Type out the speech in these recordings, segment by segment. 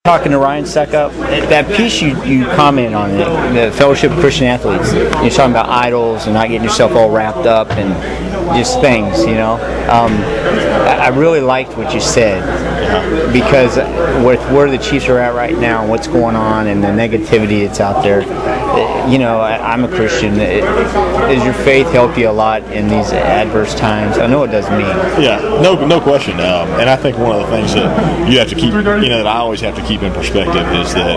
Talking to Ryan Succop, that piece you comment on it, the Fellowship of Christian Athletes. You're talking about idols and not getting yourself all wrapped up and just things, you know. I really liked what you said because with where the Chiefs are at right now, and what's going on, and the negativity that's out there. You know, I'm a Christian. Does your faith help you a lot in these adverse times? I know it does me. Yeah, no question. And I think one of the things that you have to keep, that I always have to keep in perspective is that,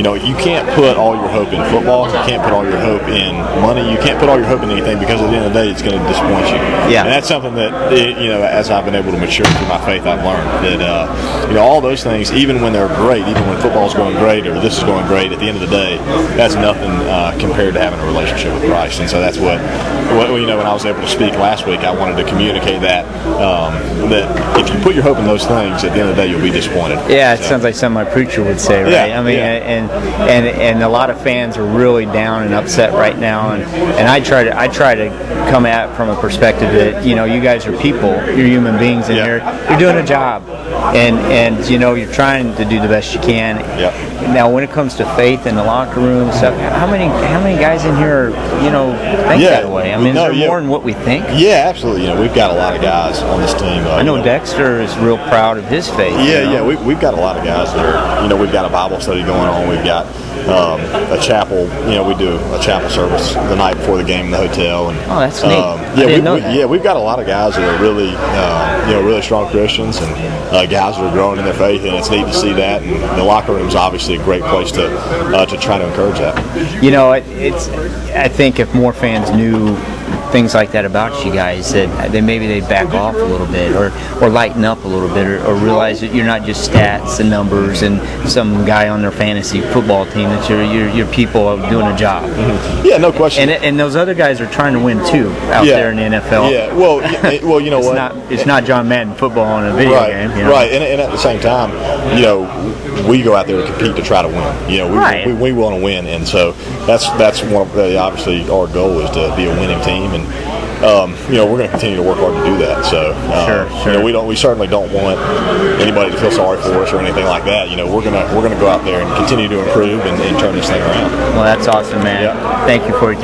you can't put all your hope in football. You can't put all your hope in money. You can't put all your hope in anything because at the end of the day, it's going to disappoint you. Yeah. And that's something that, as I've been able to mature through my faith, I've learned that, all those things, even when they're great, even when football's going great or this is going great, at the end of the day, that's nothing compared to having a relationship with Christ. And so that's what when I was able to speak last week, I wanted to communicate that if you put your hope in those things, at the end of the day, you'll be disappointed. Yeah, it sounds like something my preacher would say, right? Yeah, I mean, and a lot of fans are really down and upset right now, and I try to come at it from a perspective that you guys are people, you're human beings in here, you're doing a job, and you're trying to do the best you can. Yeah. Now, when it comes to faith in the locker room stuff, how many guys in here think that way? I mean, is there more than what we think? Yeah, absolutely. We've got a lot of guys on this team. I know Dexter is real proud of his faith. Yeah, we've got a lot of guys that are, we've got a Bible study going on. We've got a chapel. We do a chapel service the night before the game in the hotel. And, oh, that's neat. We've got a lot of guys that are really, really strong Christians and guys that are growing in their faith, and it's neat to see that. And the locker room is obviously a great place to try to encourage that. I think if more fans knew things like that about you guys, that maybe they'd back off a little bit or lighten up a little bit or realize that you're not just stats and numbers and some guy on their fantasy football team, that you're people doing a job. Mm-hmm. Yeah, no question. And those other guys are trying to win too out there in the NFL. Yeah, well, it's not John Madden football on a video game. Right, and at the same time, we go out there to compete to try to win. We want to win, and so that's one of obviously our goal is to be a winning team, and we're going to continue to work hard to do that. So sure. We certainly don't want anybody to feel sorry for us or anything like that. We're gonna go out there and continue to improve and turn this thing around. Well, that's awesome, man. Yeah. Thank you for your time.